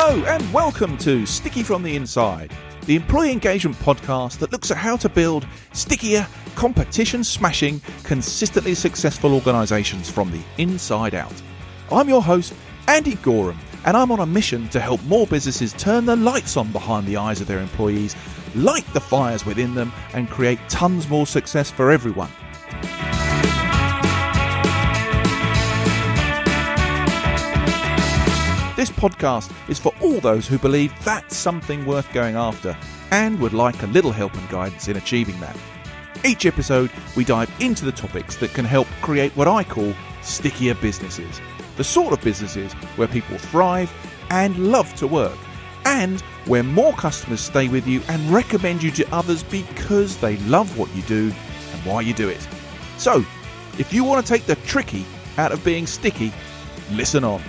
Hello and welcome to Sticky from the Inside, the employee engagement podcast that looks at how to build stickier, competition-smashing, consistently successful organisations from the inside out. I'm your host, Andy Gorham, and I'm on a mission to help more businesses turn the lights on behind the eyes of their employees, light the fires within them, and create tons more success for everyone. This podcast is for all those who believe that's something worth going after and would like a little help and guidance in achieving that. Each episode, we dive into the topics that can help create what I call stickier businesses. The sort of businesses where people thrive and love to work, and where more customers stay with you and recommend you to others because they love what you do and why you do it. So, if you want to take the tricky out of being sticky, listen on.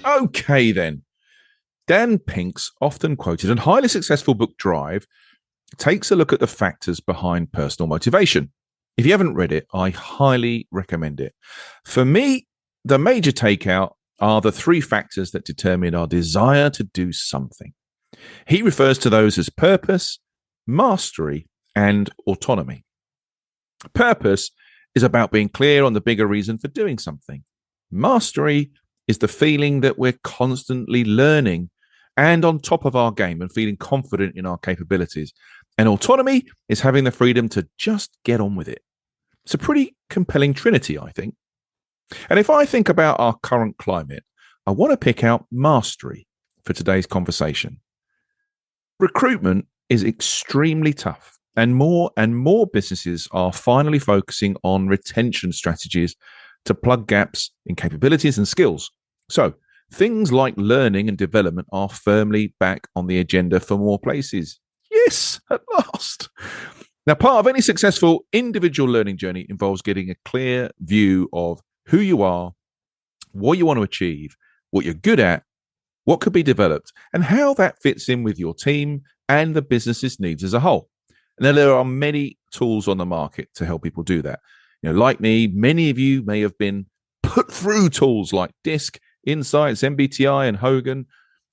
Okay then. Dan Pink's often quoted and highly successful book Drive takes a look at the factors behind personal motivation. If you haven't read it, I highly recommend it. For me, the major takeout are the three factors that determine our desire to do something. He refers to those as purpose, mastery, and autonomy. Purpose is about being clear on the bigger reason for doing something. Mastery is the feeling that we're constantly learning and on top of our game and feeling confident in our capabilities. And autonomy is having the freedom to just get on with it. It's a pretty compelling trinity, I think. And if I think about our current climate, I want to pick out mastery for today's conversation. Recruitment is extremely tough, and more businesses are finally focusing on retention strategies to plug gaps in capabilities and skills. So things like learning and development are firmly back on the agenda for more places. Yes, at last. Now, part of any successful individual learning journey involves getting a clear view of who you are, what you want to achieve, what you're good at, what could be developed, and how that fits in with your team and the business's needs as a whole. Now, there are many tools on the market to help people do that. Like me, many of you may have been put through tools like DISC, Insights, MBTI, and Hogan.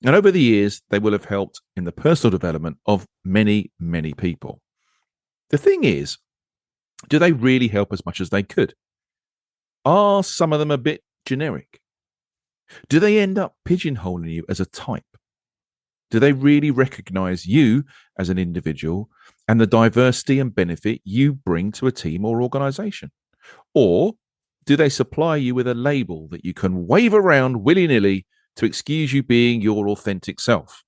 And over the years, they will have helped in the personal development of many, many people. The thing is, do they really help as much as they could? Are some of them a bit generic? Do they end up pigeonholing you as a type? Do they really recognize you as an individual and the diversity and benefit you bring to a team or organization? Or do they supply you with a label that you can wave around willy-nilly to excuse you being your authentic self?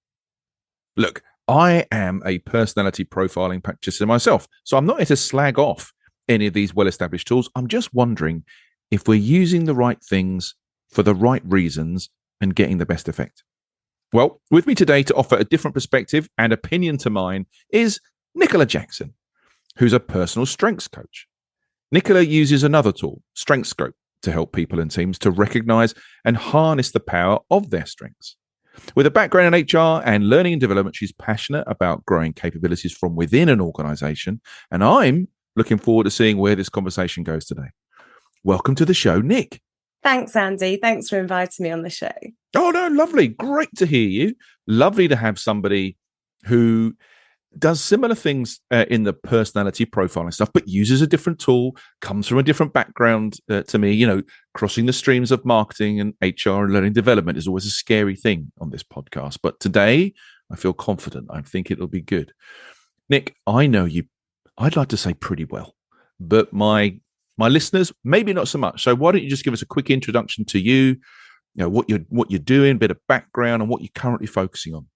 Look, I am a personality profiling practitioner myself, so I'm not here to slag off any of these well-established tools. I'm just wondering if we're using the right things for the right reasons and getting the best effect. Well, with me today to offer a different perspective and opinion to mine is Nicola Jackson, who's a personal strengths coach. Nicola uses another tool, StrengthScope, to help people and teams to recognize and harness the power of their strengths. With a background in HR and learning and development, she's passionate about growing capabilities from within an organization, and I'm looking forward to seeing where this conversation goes today. Welcome to the show, Nick. Thanks, Andy. Thanks for inviting me on the show. Oh, no, lovely. Great to hear you. Lovely to have somebody who does similar things in the personality profiling stuff, but uses a different tool, comes from a different background to me. Crossing the streams of marketing and HR and learning development is always a scary thing on this podcast. But today, I feel confident. I think it'll be good. Nick, I know you, I'd like to say pretty well, but my listeners, maybe not so much. So why don't you just give us a quick introduction to you, what you're doing, a bit of background, and what you're currently focusing on.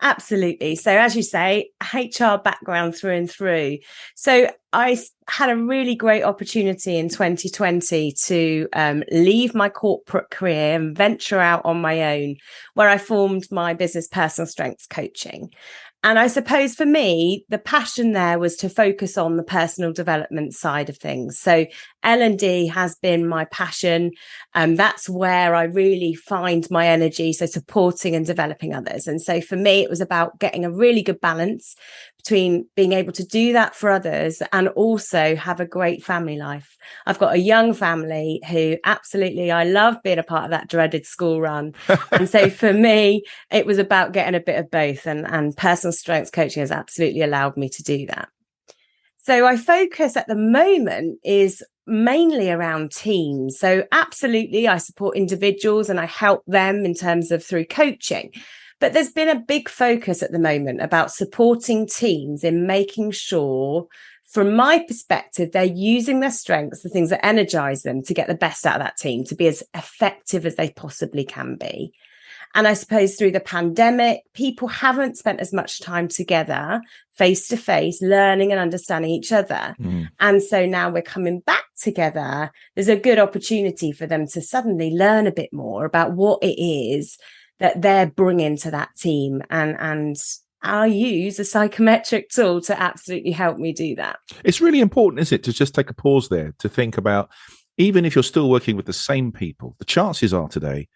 Absolutely. So as you say, HR background through and through. So I had a really great opportunity in 2020 to leave my corporate career and venture out on my own, where I formed my business personal strengths coaching. And I suppose for me, the passion there was to focus on the personal development side of things. So L&D has been my passion. That's where I really find my energy. So supporting and developing others. And so for me, it was about getting a really good balance between being able to do that for others and also have a great family life. I've got a young family who absolutely, I love being a part of that dreaded school run. And so for me, it was about getting a bit of both, and personal strength coaching has absolutely allowed me to do that. So I focus at the moment is mainly around teams. So absolutely, I support individuals and I help them in terms of through coaching. But there's been a big focus at the moment about supporting teams in making sure, from my perspective, they're using their strengths, the things that energize them, to get the best out of that team, to be as effective as they possibly can be. And I suppose through the pandemic, people haven't spent as much time together, face to face, learning and understanding each other. And so now we're coming back together. There's a good opportunity for them to suddenly learn a bit more about what it is that they're bringing to that team. And I use a psychometric tool to absolutely help me do that. It's really important, isn't it, to just take a pause there to think about, even if you're still working with the same people, the chances are today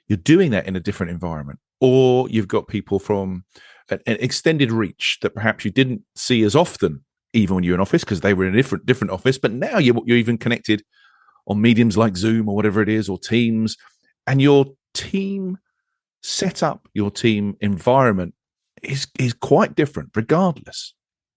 you're doing that in a different environment, or you've got people from an extended reach that perhaps you didn't see as often, even when you're in office, because they were in a different office. But now you're even connected on mediums like Zoom or whatever it is, or Teams, and your team setup, your team environment is quite different regardless.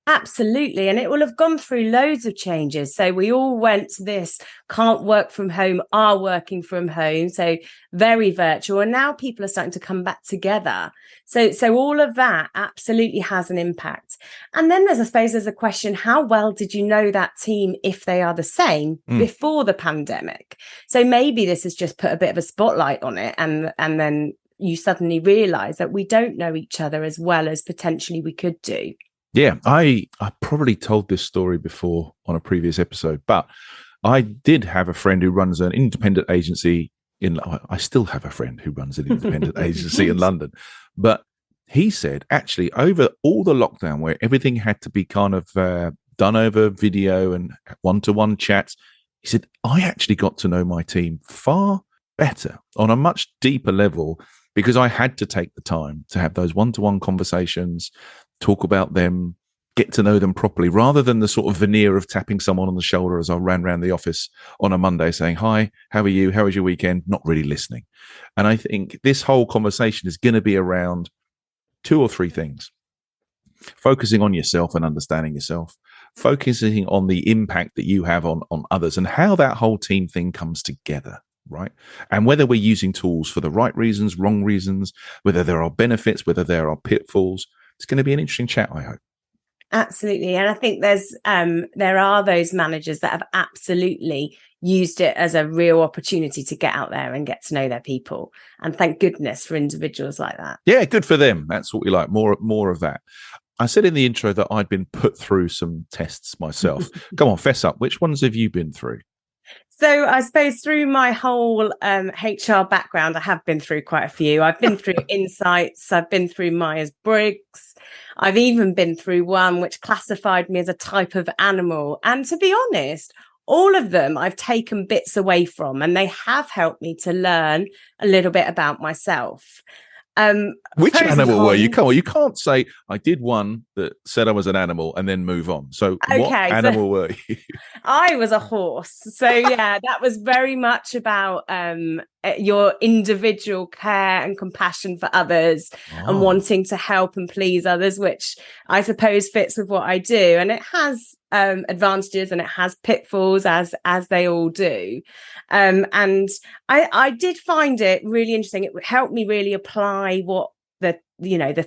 Absolutely. And it will have gone through loads of changes. So we all went to this can't work from home, are working from home. So very virtual. And now people are starting to come back together. So all of that absolutely has an impact. And then I suppose there's a question, how well did you know that team if they are the same before the pandemic? So maybe this has just put a bit of a spotlight on it. And then you suddenly realize that we don't know each other as well as potentially we could do. Yeah, I probably told this story before on a previous episode, but I did have a friend who runs an independent agency I still have a friend who runs an independent agency in London, but he said actually over all the lockdown where everything had to be kind of done over video and one-to-one chats, he said, I actually got to know my team far better on a much deeper level because I had to take the time to have those one-to-one conversations, talk about them, get to know them properly, rather than the sort of veneer of tapping someone on the shoulder as I ran around the office on a Monday saying, hi, how are you? How was your weekend? Not really listening. And I think this whole conversation is going to be around 2 or 3 things. Focusing on yourself and understanding yourself, focusing on the impact that you have on others and how that whole team thing comes together. Right. And whether we're using tools for the right reasons, wrong reasons, whether there are benefits, whether there are pitfalls. It's going to be an interesting chat, I hope. Absolutely. And I think there are those managers that have absolutely used it as a real opportunity to get out there and get to know their people. And thank goodness for individuals like that. Yeah, good for them. That's what we like. More of that. I said in the intro that I'd been put through some tests myself. Come on, fess up. Which ones have you been through? So I suppose through my whole HR background, I have been through quite a few. I've been through Insights. I've been through Myers-Briggs. I've even been through one which classified me as a type of animal. And to be honest, all of them I've taken bits away from, and they have helped me to learn a little bit about myself. Which animal were you? Come on, you can't say I did one that said I was an animal and then move on. So what animal were you? I was a horse. So yeah, that was very much about your individual care and compassion for others and wanting to help and please others, which I suppose fits with what I do. And it has advantages and it has pitfalls as they all do. And I did find it really interesting. It helped me really apply what the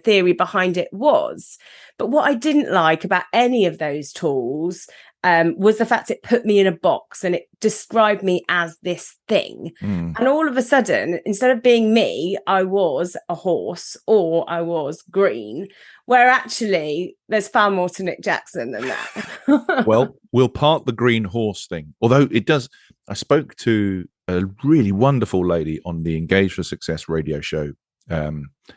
theory behind it was. But what I didn't like about any of those tools was the fact it put me in a box and it described me as this thing. And all of a sudden, instead of being me, I was a horse or I was green, where actually there's far more to Nick Jackson than that. Well, we'll park the green horse thing. Although it does, I spoke to a really wonderful lady on the Engage for Success radio show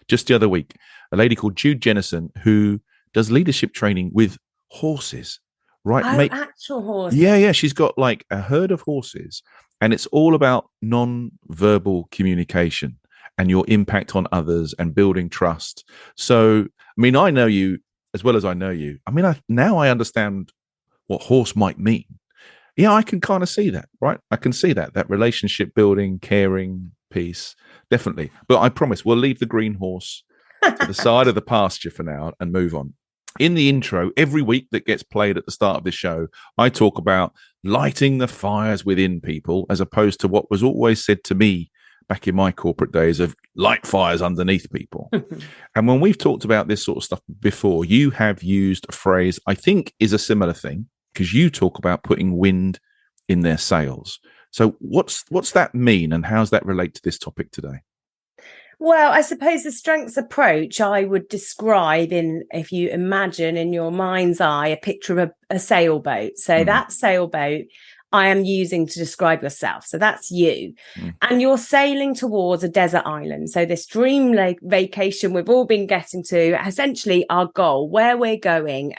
just the other week, a lady called Jude Jennison, who does leadership training with horses. Right, actual horses. Yeah. She's got like a herd of horses, and it's all about non-verbal communication and your impact on others and building trust. So, I mean, I know you as well as I know you, I mean, now I understand what horse might mean. Yeah, I can kind of see that, right? I can see that relationship building, caring piece, definitely. But I promise we'll leave the green horse to the side of the pasture for now and move on. In the intro, every week that gets played at the start of this show, I talk about lighting the fires within people, as opposed to what was always said to me back in my corporate days of light fires underneath people. And when we've talked about this sort of stuff before, you have used a phrase I think is a similar thing, because you talk about putting wind in their sails. So what's that mean, and how's that relate to this topic today? Well, I suppose the strengths approach I would describe in, if you imagine in your mind's eye, a picture of a sailboat. So that sailboat I am using to describe yourself. So that's you. And you're sailing towards a desert island. So this dream vacation we've all been getting to, essentially our goal, where we're going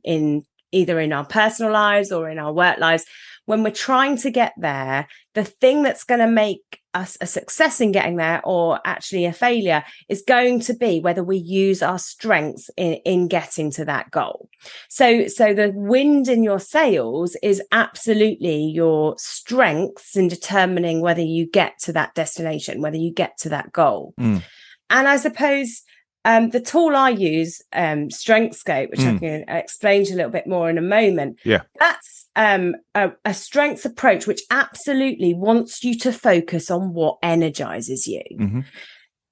in either in our personal lives or in our work lives. When we're trying to get there, the thing that's going to make us a success in getting there, or actually a failure, is going to be whether we use our strengths in getting to that goal. So the wind in your sails is absolutely your strengths in determining whether you get to that destination, whether you get to that goal. And I suppose the tool I use, StrengthScope, which I can explain to you a little bit more in a moment. Yeah, that's a strengths approach which absolutely wants you to focus on what energizes you.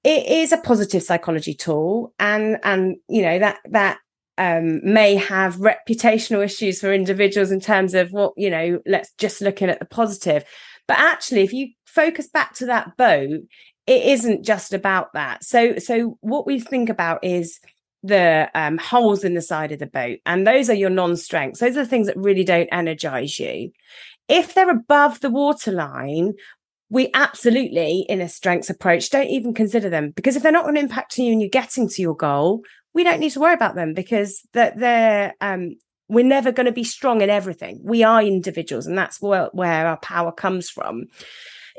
It is a positive psychology tool, and you know that may have reputational issues for individuals in terms of what, you know, let's just looking at the positive. But actually, if you focus back to that boat, it isn't just about that. So what we think about is the holes in the side of the boat, and those are your non-strengths. Those are the things that really don't energize you. If they're above the waterline, we absolutely, in a strengths approach, don't even consider them, because if they're not going to impact you and you're getting to your goal, we don't need to worry about them, because they're we're never going to be strong in everything. We are individuals, and that's where our power comes from.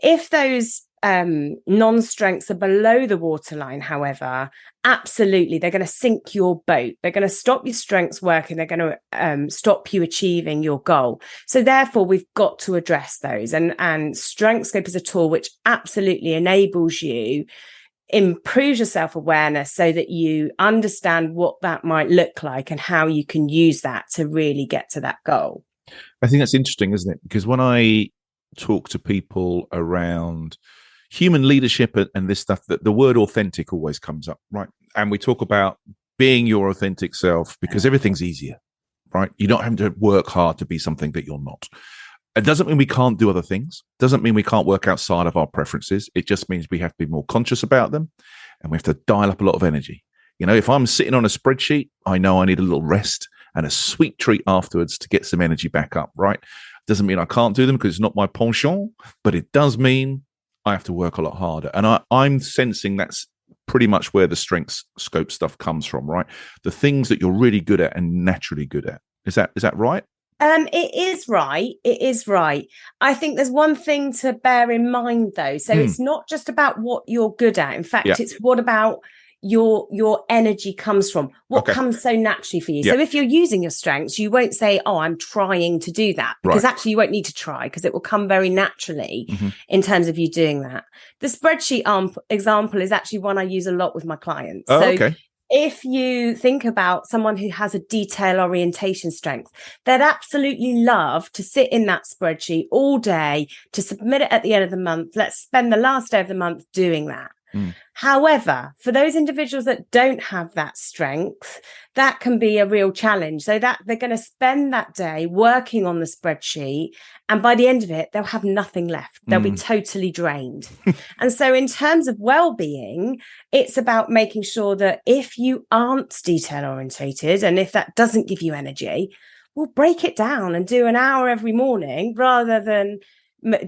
If those non-strengths are below the waterline, however, absolutely, they're going to sink your boat. They're going to stop your strengths working. They're going to stop you achieving your goal. So therefore, we've got to address those. And StrengthScope is a tool which absolutely enables you, improves your self-awareness so that you understand what that might look like and how you can use that to really get to that goal. I think that's interesting, isn't it? Because when I talk to people around human leadership and this stuff, that the word authentic always comes up, right? And we talk about being your authentic self because everything's easier, right? You don't have to work hard to be something that you're not. It doesn't mean we can't do other things. Doesn't mean we can't work outside of our preferences. It just means we have to be more conscious about them, and we have to dial up a lot of energy. You know, if I'm sitting on a spreadsheet, I know I need a little rest and a sweet treat afterwards to get some energy back up, right? Doesn't mean I can't do them because it's not my penchant, but it does mean I have to work a lot harder. And I'm sensing that's pretty much where the StrengthScope stuff comes from, right? The things that you're really good at and naturally good at. Is that right? It is right. It is right. I think there's one thing to bear in mind, though. So it's not just about what you're good at. In fact, it's what about your energy comes from, what comes so naturally for you. So if you're using your strengths, you won't say, oh, I'm trying to do that, because actually you won't need to try, because it will come very naturally in terms of you doing that. The spreadsheet example is actually one I use a lot with my clients. If you think about someone who has a detail orientation strength, they'd absolutely love to sit in that spreadsheet all day, to submit it at the end of the month. Let's spend the last day of the month doing that. However, for those individuals that don't have that strength, that can be a real challenge. So that they're going to spend that day working on the spreadsheet, and by the end of it, they'll have nothing left. They'll be totally drained. And so in terms of well-being, it's about making sure that if you aren't detail orientated, and if that doesn't give you energy, we'll break it down and do an hour every morning rather than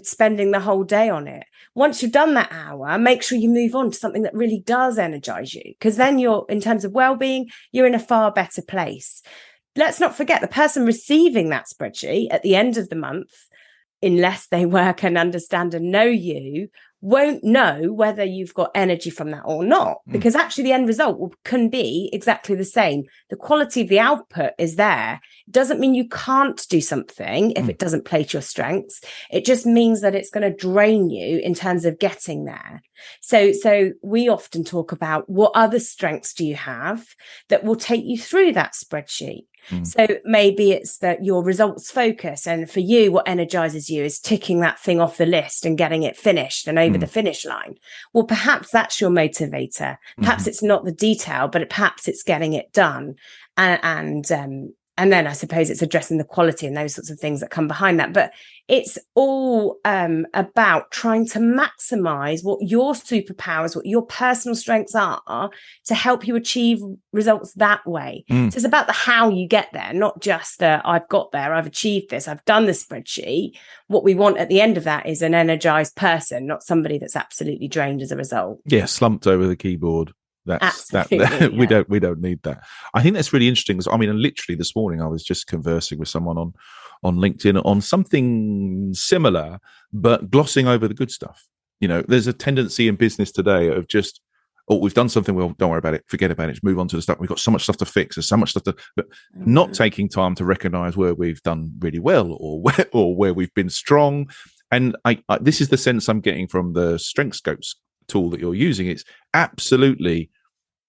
spending the whole day on it. Once you've done that hour, make sure you move on to something that really does energize you, because then you're, in terms of well-being, you're in a far better place. Let's not forget the person receiving that spreadsheet at the end of the month, unless they work and understand and know you, won't know whether you've got energy from that or not, because actually the end result can be exactly the same. The quality of the output is there. It doesn't mean you can't do something if it doesn't play to your strengths. It just means that it's going to drain you in terms of getting there. So we often talk about, what other strengths do you have that will take you through that spreadsheet? So maybe it's that your results focus, and for you, what energizes you is ticking that thing off the list and getting it finished and over the finish line. Well, perhaps that's your motivator. Perhaps it's not the detail, but perhaps it's getting it done. And then I suppose it's addressing the quality and those sorts of things that come behind that. But it's all about trying to maximize what your superpowers, what your personal strengths are, to help you achieve results that way. So it's about the how you get there, not just I've got there, I've achieved this, I've done the spreadsheet. What we want at the end of that is an energized person, not somebody that's absolutely drained as a result. Yeah, slumped over the keyboard. We don't need that. I think that's really interesting. I mean, literally this morning I was just conversing with someone on LinkedIn on something similar, but glossing over the good stuff. You know, there's a tendency in business today of just, we've done something, well, don't worry about it, forget about it, just move on to the stuff. We've got so much stuff to fix, there's so much stuff but not taking time to recognize where we've done really well or where we've been strong. And I this is the sense I'm getting from the Strength Scopes tool that you're using. It's absolutely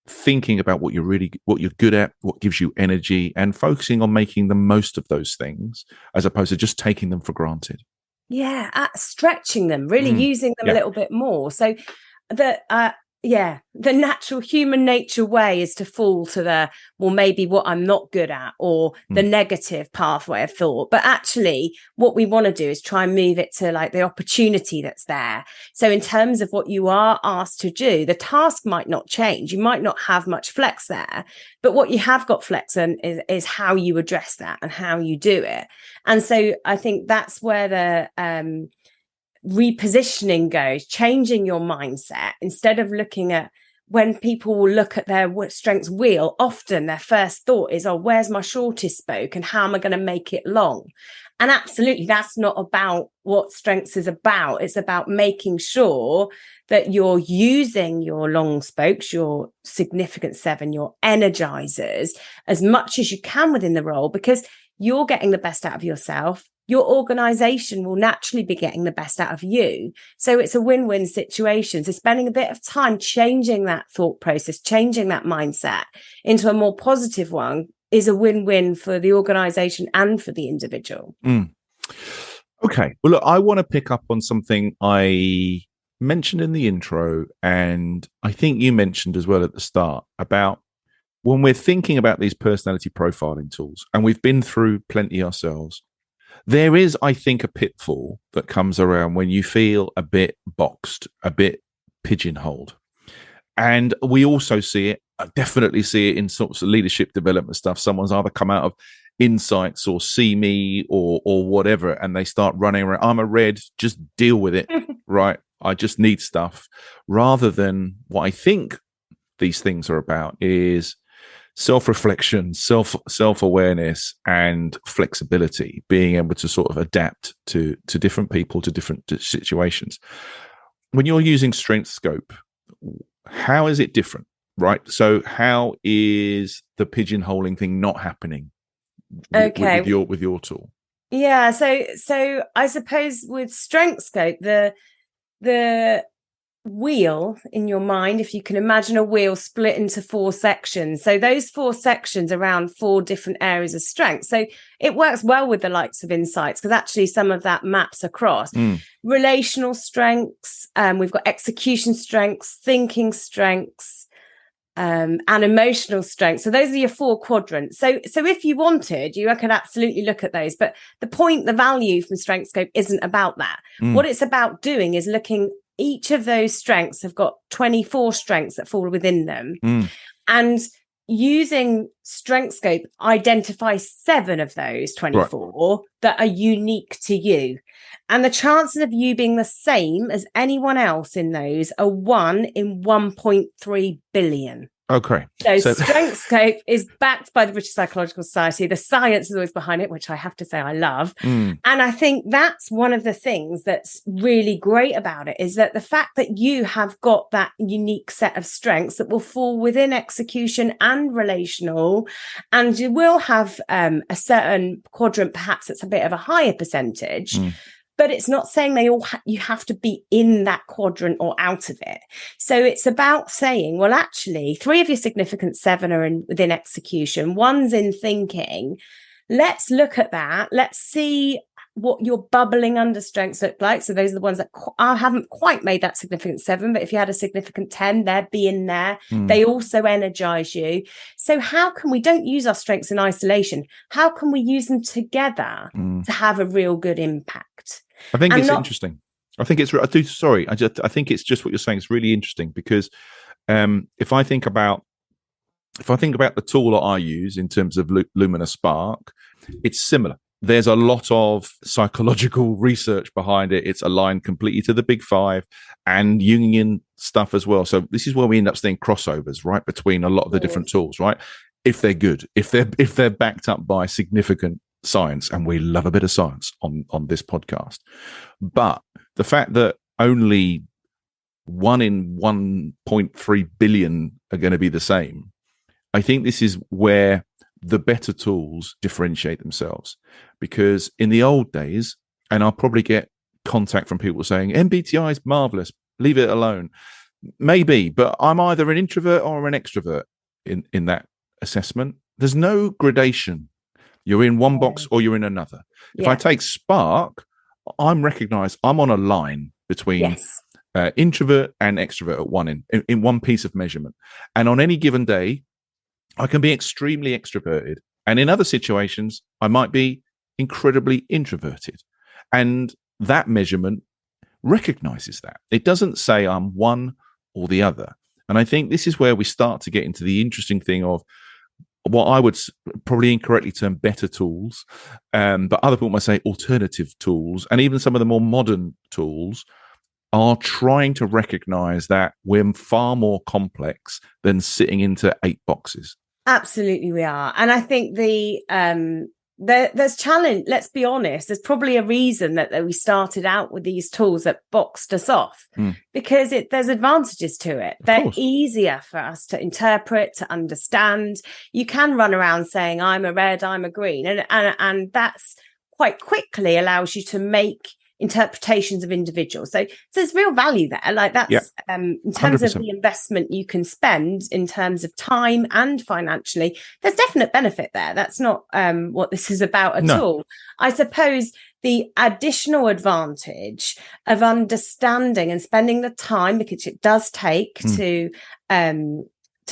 thinking about what you're good at, what gives you energy, and focusing on making the most of those things as opposed to just taking them for granted. Yeah, stretching them, really using them a little bit more. So the natural human nature way is to fall to maybe what I'm not good at, or the negative pathway of thought. But actually what we want to do is try and move it to like the opportunity that's there. So in terms of what you are asked to do, the task might not change. You might not have much flex there, but what you have got flex in is how you address that and how you do it. And so I think that's where the repositioning goes, changing your mindset. Instead of looking at, when people will look at their strengths wheel, often their first thought is, where's my shortest spoke and how am I going to make it long? And absolutely, that's not about what strengths is about. It's about making sure that you're using your long spokes, your significant 7, your energizers, as much as you can within the role, because you're getting the best out of yourself. Your organization will naturally be getting the best out of you. So it's a win-win situation. So spending a bit of time changing that thought process, changing that mindset into a more positive one, is a win-win for the organization and for the individual. Okay. Well, look, I want to pick up on something I mentioned in the intro, and I think you mentioned as well at the start, about when we're thinking about these personality profiling tools, and we've been through plenty ourselves, there is, I think, a pitfall that comes around when you feel a bit boxed, a bit pigeonholed. And we also see it, I definitely see it in sorts of leadership development stuff. Someone's either come out of insights or see me or whatever, and they start running around, I'm a red, just deal with it, right? I just need stuff. Rather than what I think these things are about is self-reflection, self-awareness, and flexibility, being able to sort of adapt to different people, to different situations. When you're using Strength Scope, how is it different, right? So how is the pigeonholing thing not happening with your tool? Yeah, so I suppose with Strength Scope, the wheel in your mind, if you can imagine a wheel split into 4 sections, so those 4 sections around 4 different areas of strength. So it works well with the likes of insights, because actually some of that maps across relational strengths, we've got execution strengths, thinking strengths, and emotional strength. So those are your 4 quadrants. So if you wanted, you could absolutely look at those. But the value from Strength Scope isn't about that. What it's about doing is looking, each of those strengths have got 24 strengths that fall within them. And using Strength Scope, identify 7 of those 24 that are unique to you. And the chances of you being the same as anyone else in those are 1 in 1.3 billion. Okay. So StrengthScope is backed by the British Psychological Society. The science is always behind it, which I have to say I love. And I think that's one of the things that's really great about it, is that the fact that you have got that unique set of strengths that will fall within execution and relational, and you will have a certain quadrant, perhaps that's a bit of a higher percentage. But it's not saying you have to be in that quadrant or out of it. So it's about saying, well, actually, 3 of your significant 7 are within execution. 1's in thinking. Let's look at that. Let's see what your bubbling under strengths look like. So those are the ones that I haven't quite made that significant 7, but if you had a significant 10, they'd be in there. They also energize you. So how can we don't use our strengths in isolation? How can we use them together to have a real good impact? I think it's interesting. I think it's. I think it's just what you're saying. It's really interesting because if I think about the tool that I use in terms of Lumina Spark, it's similar. There's a lot of psychological research behind it. It's aligned completely to the Big Five and Jungian stuff as well. So this is where we end up seeing crossovers, right, between a lot of the different tools, right? If they're good, if they're backed up by significant science, and we love a bit of science on this podcast. But the fact that only 1 in 1.3 billion are going to be the same, I think this is where the better tools differentiate themselves. Because in the old days, and I'll probably get contact from people saying MBTI is marvelous, leave it alone. Maybe, but I'm either an introvert or an extrovert in that assessment. There's no gradation. You're in one box or you're in another. If I take Spark, I'm recognized. I'm on a line between introvert and extrovert at one in one piece of measurement. And on any given day, I can be extremely extroverted. And in other situations, I might be incredibly introverted. And that measurement recognizes that. It doesn't say I'm one or the other. And I think this is where we start to get into the interesting thing of what I would probably incorrectly term better tools, but other people might say alternative tools, and even some of the more modern tools are trying to recognize that we're far more complex than sitting into 8 boxes. Absolutely, we are. And I think there's challenge. Let's be honest. There's probably a reason that we started out with these tools that boxed us off, because there's advantages to it. They're easier for us to interpret, to understand. You can run around saying, I'm a red, I'm a green. And that's quite quickly allows you to make interpretations of individuals. So there's real value there. Like that's in terms 100%. Of the investment you can spend in terms of time and financially, there's definite benefit there. That's not what this is about at all. I suppose the additional advantage of understanding and spending the time, because it does take to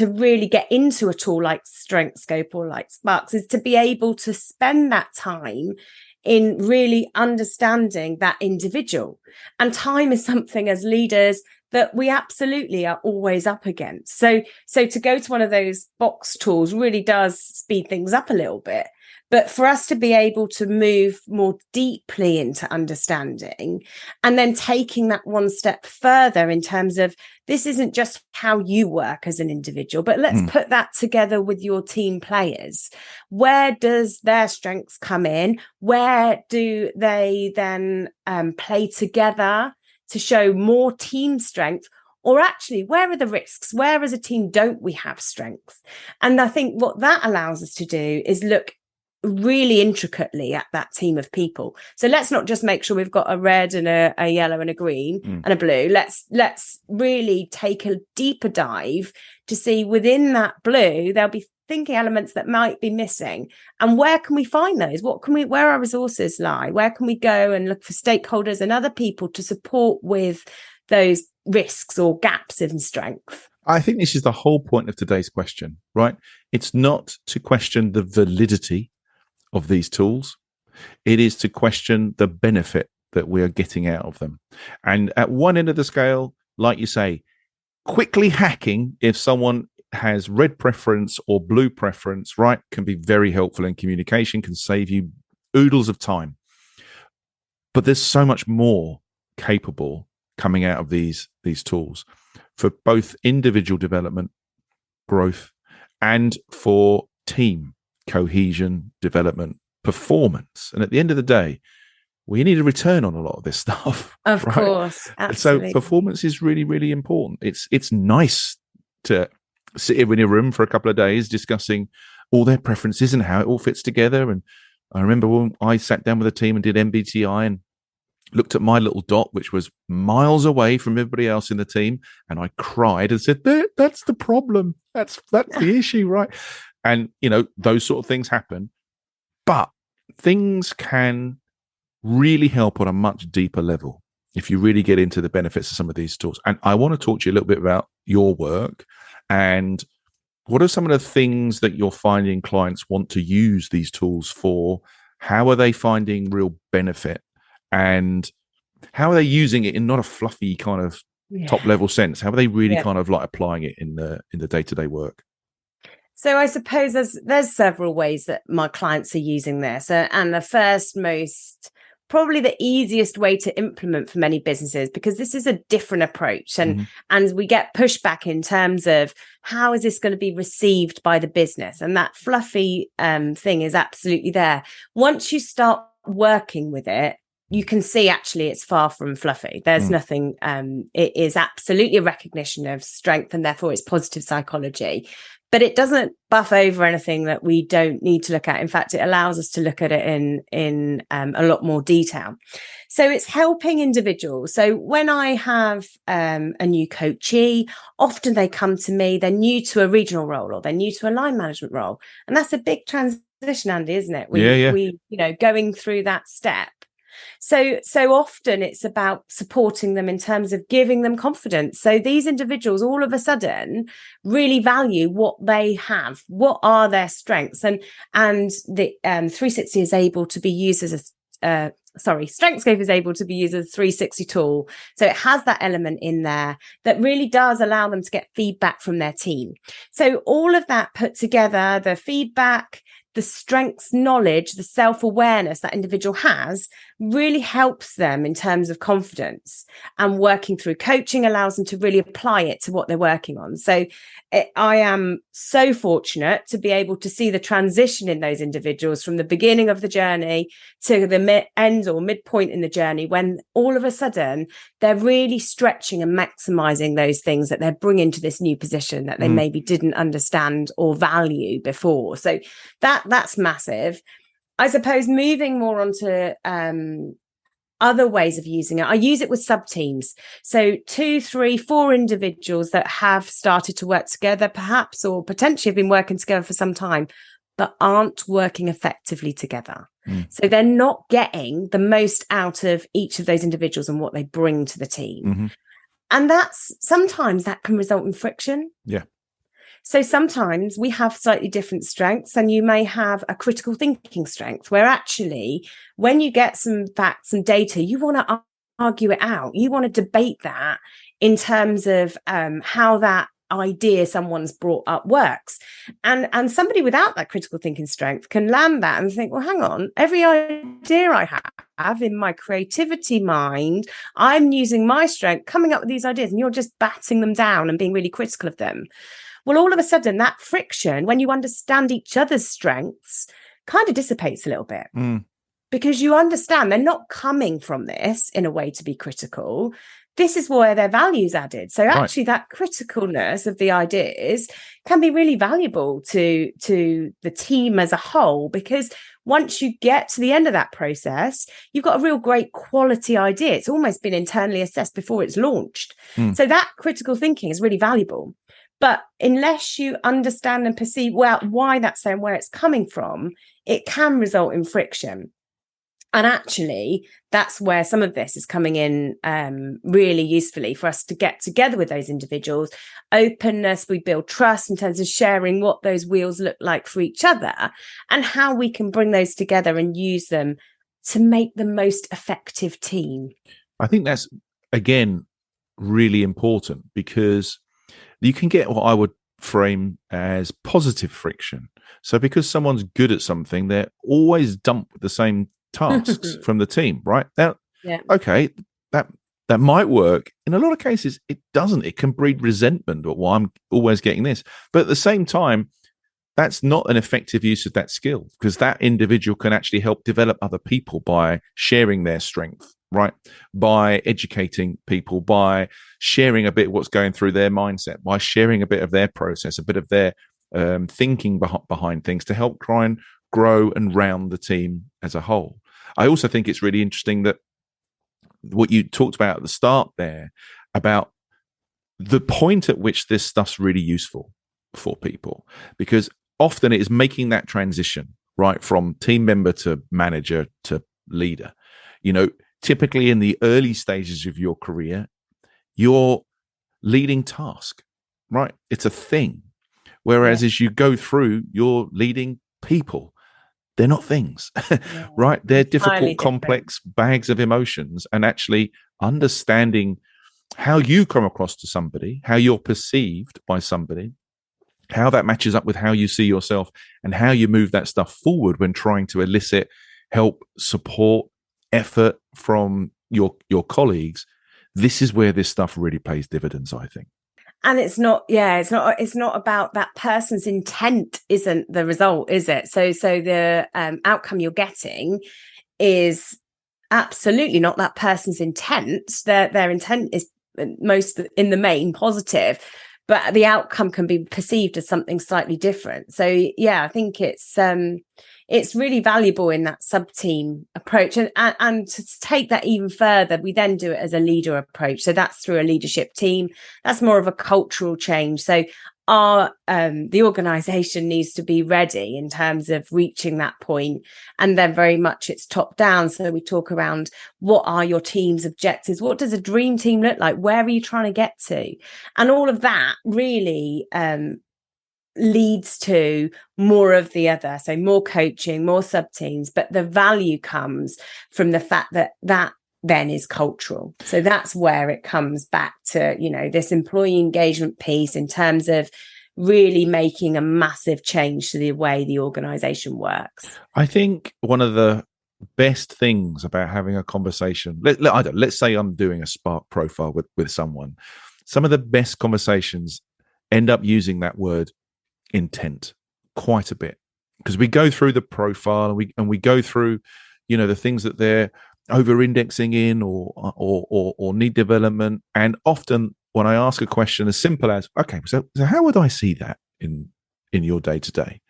really get into a tool like StrengthScope or like Sparks, is to be able to spend that time in really understanding that individual. And time is something as leaders that we absolutely are always up against. So to go to one of those box tools really does speed things up a little bit. But for us to be able to move more deeply into understanding and then taking that one step further in terms of this isn't just how you work as an individual, but let's put that together with your team players. Where does their strengths come in? Where do they then play together to show more team strength? Or actually, where are the risks? Where as a team don't we have strength? And I think what that allows us to do is look really intricately at that team of people. So let's not just make sure we've got a red and a yellow and a green and a blue. Let's really take a deeper dive to see within that blue there'll be thinking elements that might be missing, and where can we find those? Where our resources lie? Where can we go and look for stakeholders and other people to support with those risks or gaps in strength? I think this is the whole point of today's question, right? It's not to question the validity of these tools. It is to question the benefit that we are getting out of them. And at one end of the scale, like you say, quickly hacking, if someone has red preference or blue preference, right, can be very helpful in communication, can save you oodles of time. But there's so much more capable coming out of these tools for both individual development growth, and for team cohesion, development, performance. And at the end of the day, we need a return on a lot of this stuff. Of right? course, absolutely. So performance is really, really important. It's nice to sit in a room for a couple of days discussing all their preferences and how it all fits together. And I remember when I sat down with a team and did MBTI and looked at my little dot, which was miles away from everybody else in the team, and I cried and said, "That's the problem. That's the issue, right?" And those sort of things happen, but things can really help on a much deeper level if you really get into the benefits of some of these tools. And I want to talk to you a little bit about your work and what are some of the things that you're finding clients want to use these tools for? How are they finding real benefit? And how are they using it in not a fluffy kind of top level sense? How are they really kind of like applying it in the day-to-day work? So I suppose there's several ways that my clients are using this. And the first probably the easiest way to implement for many businesses, because this is a different approach and we get pushback in terms of how is this going to be received by the business? And that fluffy thing is absolutely there. Once you start working with it, you can see actually it's far from fluffy. There's nothing, it is absolutely a recognition of strength and therefore it's positive psychology. But it doesn't buff over anything that we don't need to look at. In fact, it allows us to look at it in a lot more detail. So it's helping individuals. So when I have a new coachee, often they come to me, they're new to a regional role or they're new to a line management role. And that's a big transition, Andy, isn't it? We going through that step. So often it's about supporting them in terms of giving them confidence. So these individuals all of a sudden really value what they have. What are their strengths? And the 360 is able to be used as StrengthScope is able to be used as a 360 tool. So it has that element in there that really does allow them to get feedback from their team. So all of that put together, the feedback, the strengths, knowledge, the self-awareness that individual has really helps them in terms of confidence, and working through coaching allows them to really apply it to what they're working on. So I am so fortunate to be able to see the transition in those individuals from the beginning of the journey to the end or midpoint in the journey, when all of a sudden they're really stretching and maximizing those things that they're bringing to this new position that they maybe didn't understand or value before. So that's massive. I suppose moving more onto other ways of using it, I use it with sub teams. So 2, 3, 4 individuals that have started to work together, perhaps, or potentially have been working together for some time, but aren't working effectively together. So they're not getting the most out of each of those individuals and what they bring to the team. And sometimes that can result in friction. Yeah. So sometimes we have slightly different strengths, and you may have a critical thinking strength where actually when you get some facts and data, you want to argue it out. You want to debate that in terms of how that idea someone's brought up works. And somebody without that critical thinking strength can land that and think, well, hang on, every idea I have in my creativity mind, I'm using my strength, coming up with these ideas, and you're just batting them down and being really critical of them. Well, all of a sudden, that friction, when you understand each other's strengths, kind of dissipates a little bit. Because you understand they're not coming from this in a way to be critical. This is where their value's added. So actually that criticalness of the ideas can be really valuable to the team as a whole, because once you get to the end of that process, you've got a real great quality idea. It's almost been internally assessed before it's launched. So that critical thinking is really valuable. But unless you understand and perceive why that's so and where it's coming from, it can result in friction. And actually, that's where some of this is coming in really usefully for us to get together with those individuals. Openness, we build trust in terms of sharing what those wheels look like for each other and how we can bring those together and use them to make the most effective team. I think that's, again, really important, because you can get what I would frame as positive friction. So because someone's good at something, they're always dumped with the same tasks from the team, right? Now, okay, that that might work. In a lot of cases, it doesn't. It can breed resentment, or why I'm always getting this. But at the same time, that's not an effective use of that skill, because that individual can actually help develop other people by sharing their strength, right? By educating people, by sharing a bit of what's going through their mindset, by sharing a bit of their process, a bit of their thinking behind things to help try and grow and round the team as a whole. I also think it's really interesting that what you talked about at the start there about the point at which this stuff's really useful for people, because often it is making that transition, right, from team member to manager to leader. You know, typically in the early stages of your career, you're leading task, right? It's a thing. Whereas as you go through, you're leading people. They're not things, right? They're difficult, complex bags of emotions, and actually understanding how you come across to somebody, how you're perceived by somebody, how that matches up with how you see yourself, and how you move that stuff forward when trying to elicit help, support, effort from your colleagues. This is where this stuff really pays dividends, I think. And it's not about that person's intent isn't the result, is it? So the outcome you're getting is absolutely not that person's intent. Their intent is most in the main positive, but the outcome can be perceived as something slightly different. So yeah, I think it's really valuable in that sub-team approach. And to take that even further, we then do it as a leader approach. So that's through a leadership team. That's more of a cultural change. So the organization needs to be ready in terms of reaching that point. And then very much it's top down. So we talk around, what are your team's objectives? What does a dream team look like? Where are you trying to get to? And all of that really leads to more of the other. So more coaching, more sub teams, but the value comes from the fact that then is cultural. So that's where it comes back to, you know, this employee engagement piece in terms of really making a massive change to the way the organization works. I think one of the best things about having a conversation, let's say I'm doing a Spark profile with someone, some of the best conversations end up using that word intent quite a bit, because we go through the profile and we go through, you know, the things that they're over indexing in or need development. And often when I ask a question as simple as, okay, so how would I see that in your day to day?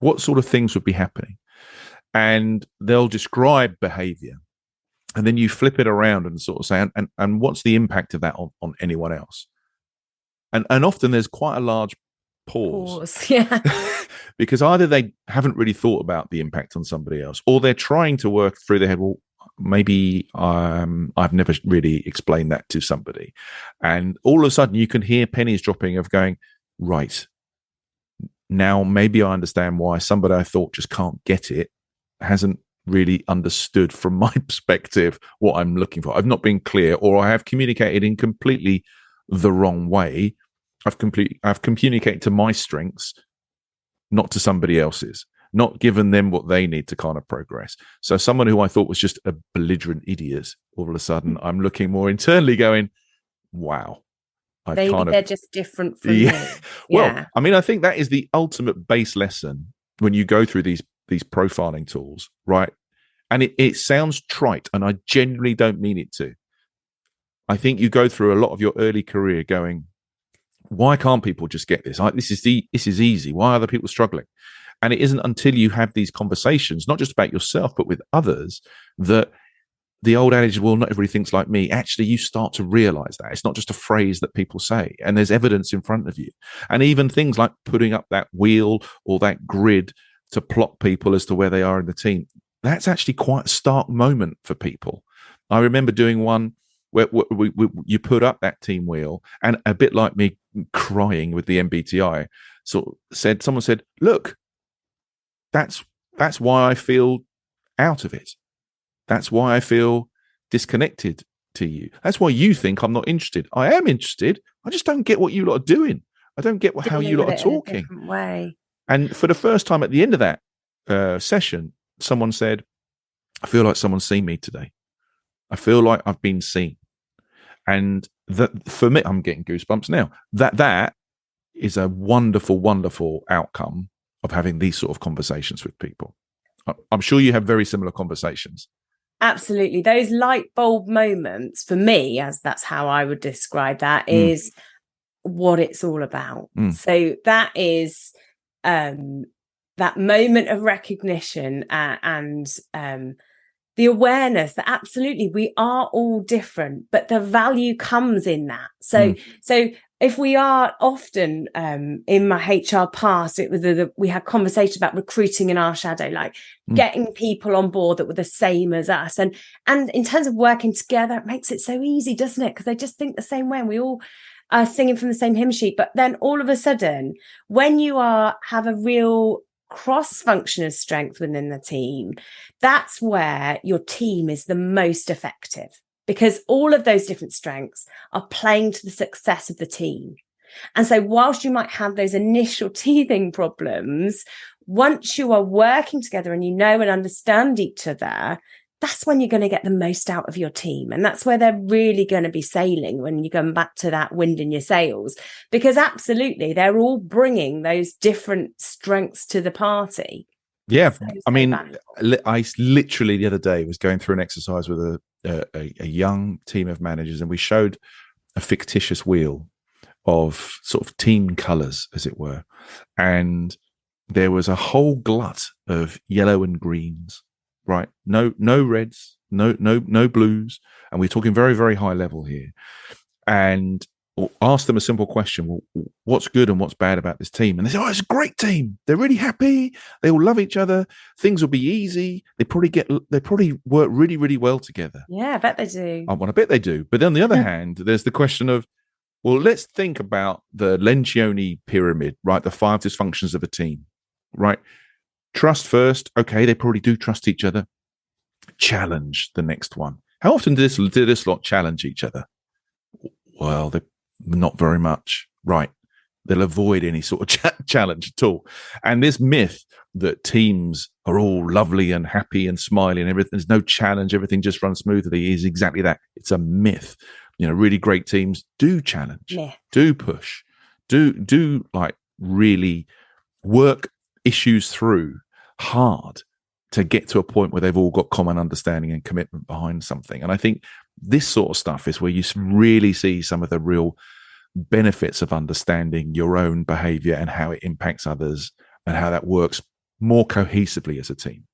What sort of things would be happening? And they'll describe behavior, and then you flip it around and sort of say, and what's the impact of that on anyone else? And often there's quite a large pause. Yeah. Because either they haven't really thought about the impact on somebody else, or they're trying to work through their head, well, maybe I've never really explained that to somebody. And all of a sudden you can hear pennies dropping of going, right, now maybe I understand why somebody I thought just can't get it hasn't really understood from my perspective what I'm looking for. I've not been clear, or I have communicated in completely the wrong way. I've communicated to my strengths, not to somebody else's, not given them what they need to kind of progress. So someone who I thought was just a belligerent idiot, all of a sudden I'm looking more internally going, wow. Maybe they're just different from me. Well, I mean, I think that is the ultimate base lesson when you go through these profiling tools, right? And it sounds trite, and I genuinely don't mean it to. I think you go through a lot of your early career going, why can't people just get this? This is easy. Why are other people struggling? And it isn't until you have these conversations, not just about yourself, but with others, that the old adage, well, not everybody thinks like me. Actually, you start to realize that it's not just a phrase that people say, and there's evidence in front of you. And even things like putting up that wheel or that grid to plot people as to where they are in the team, that's actually quite a stark moment for people. I remember doing one where you put up that team wheel, and a bit like me crying with the MBTI, someone said, look, that's why I feel out of it. That's why I feel disconnected to you. That's why you think I'm not interested. I am interested. I just don't get what you lot are doing. I don't get how you lot are talking. In a different way. And for the first time at the end of that session, someone said, I feel like someone's seen me today. I feel like I've been seen. And that, for me, I'm getting goosebumps now. That is a wonderful, wonderful outcome of having these sort of conversations with people. I'm sure you have very similar conversations. Absolutely. Those light bulb moments for me, as that's how I would describe that, is what it's all about. So that is that moment of recognition and the awareness that absolutely we are all different, but the value comes in that. So if we are often in my HR past, it was we had conversations about recruiting in our shadow, like getting people on board that were the same as us. And in terms of working together, it makes it so easy, doesn't it? Because they just think the same way and we all are singing from the same hymn sheet. But then all of a sudden, when you have a real cross-function of strength within the team, that's where your team is the most effective, because all of those different strengths are playing to the success of the team. And so whilst you might have those initial teething problems, once you are working together and you know and understand each other, that's when you're going to get the most out of your team. And that's where they're really going to be sailing when you come back to that wind in your sails, because absolutely, they're all bringing those different strengths to the party. Yeah. I mean, I literally the other day was going through an exercise with a young team of managers, and we showed a fictitious wheel of sort of team colors, as it were. And there was a whole glut of yellow and greens. Right, no reds, no blues, and we're talking very, very high level here. And ask them a simple question: well, what's good and what's bad about this team? And they say, "Oh, it's a great team. They're really happy. They all love each other. Things will be easy. They probably work really, really well together." Yeah, I bet they do. I bet they do. But on the other hand, there's the question of, well, let's think about the Lencioni pyramid, right? The 5 dysfunctions of a team, right? Trust first. Okay, they probably do trust each other. Challenge the next one. How often do this lot challenge each other? Well, they're not very much. Right. They'll avoid any sort of challenge at all. And this myth that teams are all lovely and happy and smiling and everything, there's no challenge, everything just runs smoothly, is exactly that. It's a myth. You know, really great teams do challenge, do push, do like really work issues through hard to get to a point where they've all got common understanding and commitment behind something. And I think this sort of stuff is where you really see some of the real benefits of understanding your own behavior and how it impacts others and how that works more cohesively as a team.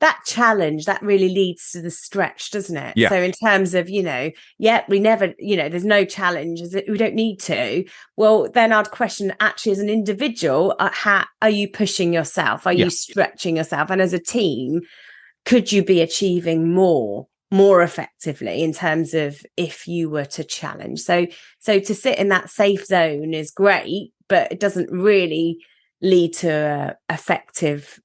That challenge, that really leads to the stretch, doesn't it? Yeah. So in terms of, we never, there's no challenge, we don't need to. Well, then I'd question, actually, as an individual, how are you pushing yourself? Are you stretching yourself? And as a team, could you be achieving more effectively in terms of if you were to challenge? So to sit in that safe zone is great, but it doesn't really lead to a effective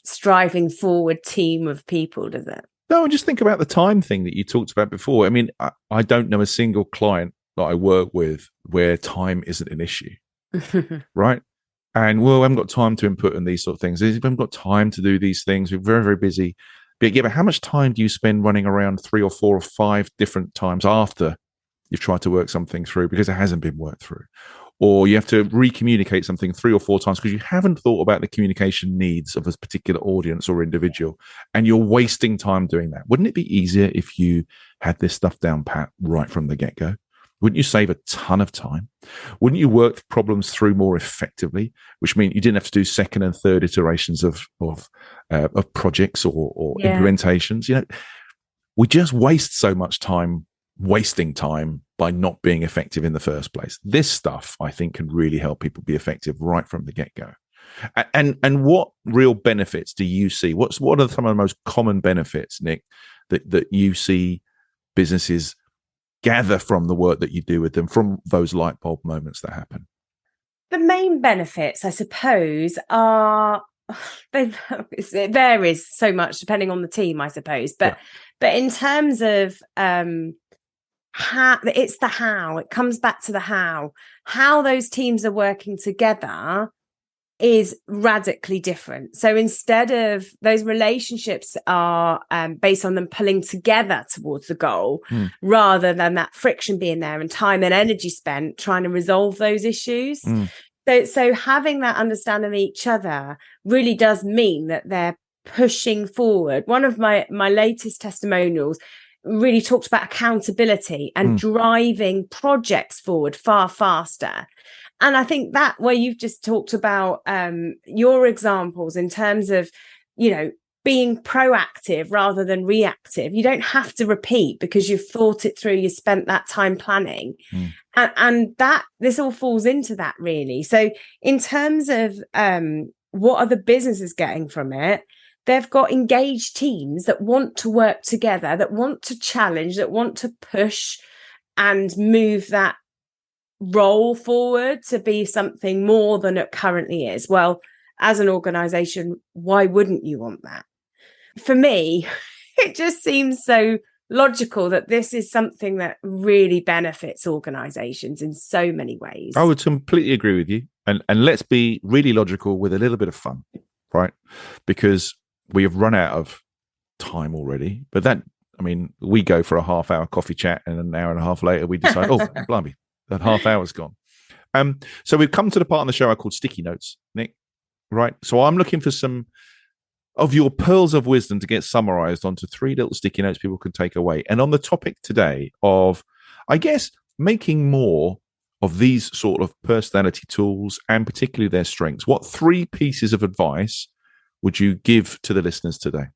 striving forward team of people, does it? No, and just think about the time thing that you talked about before. I mean, I don't know a single client that I work with where time isn't an issue, right? And, well, I haven't got time to input in these sort of things. We haven't got time to do these things. We're very, very busy. But how much time do you spend running around 3 or 4 or 5 different times after you've tried to work something through because it hasn't been worked through? Or you have to re-communicate something 3 or 4 times because you haven't thought about the communication needs of a particular audience or individual, and you're wasting time doing that. Wouldn't it be easier if you had this stuff down pat right from the get-go? Wouldn't you save a ton of time? Wouldn't you work problems through more effectively, which means you didn't have to do second and third iterations of projects or implementations? We just waste so much time wasting time by not being effective in the first place. This stuff, I think, can really help people be effective right from the get-go. And what real benefits do you see? What are some of the most common benefits, Nick, that you see businesses gather from the work that you do with them, from those light bulb moments that happen? The main benefits, I suppose, are it varies so much depending on the team, I suppose. But in terms of it's the how. It comes back to the how those teams are working together is radically different. So instead of those relationships are based on them pulling together towards the goal, rather than that friction being there and time and energy spent trying to resolve those issues. So having that understanding of each other really does mean that they're pushing forward. One of my latest testimonials really talked about accountability and driving projects forward far faster. And I think that where you've just talked about your examples in terms of, being proactive rather than reactive. You don't have to repeat because you've thought it through. You spent that time planning, and that this all falls into that really. So in terms of what are the businesses getting from it? They've got engaged teams that want to work together, that want to challenge, that want to push and move that role forward to be something more than it currently is. Well, as an organization, why wouldn't you want that? For me, it just seems so logical that this is something that really benefits organizations in so many ways. I would completely agree with you. And let's be really logical with a little bit of fun, right? Because we have run out of time already. But we go for a half-hour coffee chat, and an hour and a half later we decide, oh, blimey, that half hour's gone. So we've come to the part of the show I called Sticky Notes, Nick, right? So I'm looking for some of your pearls of wisdom to get summarized onto 3 little sticky notes people can take away. And on the topic today of, I guess, making more of these sort of personality tools and particularly their strengths, what 3 pieces of advice would you give to the listeners today?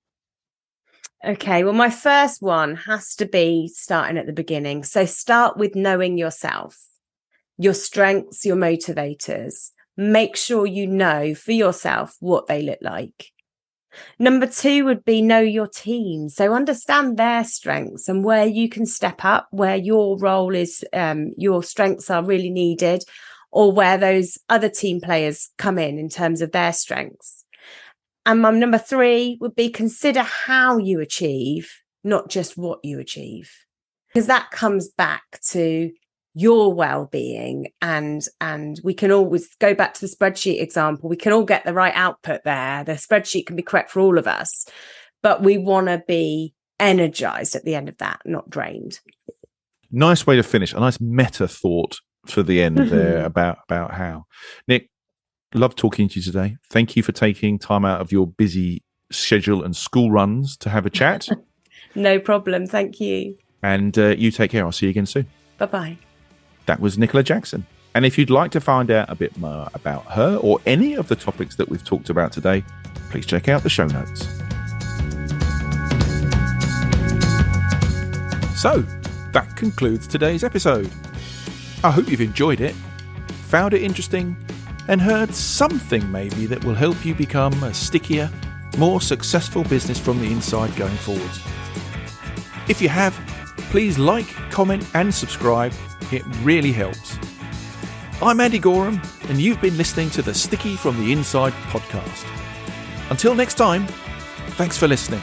Okay, well, my first one has to be starting at the beginning. So start with knowing yourself, your strengths, your motivators. Make sure you know for yourself what they look like. Number 2 would be know your team. So understand their strengths and where you can step up, where your role is, your strengths are really needed, or where those other team players come in terms of their strengths. And my number 3 would be consider how you achieve, not just what you achieve, because that comes back to your well-being. And we can always go back to the spreadsheet example. We can all get the right output there. The spreadsheet can be correct for all of us, but we want to be energized at the end of that, not drained. Nice way to finish. A nice meta thought for the end there about how. Nick, love talking to you today. Thank you for taking time out of your busy schedule and school runs to have a chat. No problem. Thank you. And you take care. I'll see you again soon. Bye-bye. That was Nicola Jackson. And if you'd like to find out a bit more about her or any of the topics that we've talked about today, please check out the show notes. So, that concludes today's episode. I hope you've enjoyed it, found it interesting, and heard something maybe that will help you become a stickier, more successful business from the inside going forward. If you have, please like, comment, and subscribe. It really helps. I'm Andy Gorham, and you've been listening to the Sticky from the Inside podcast. Until next time, thanks for listening.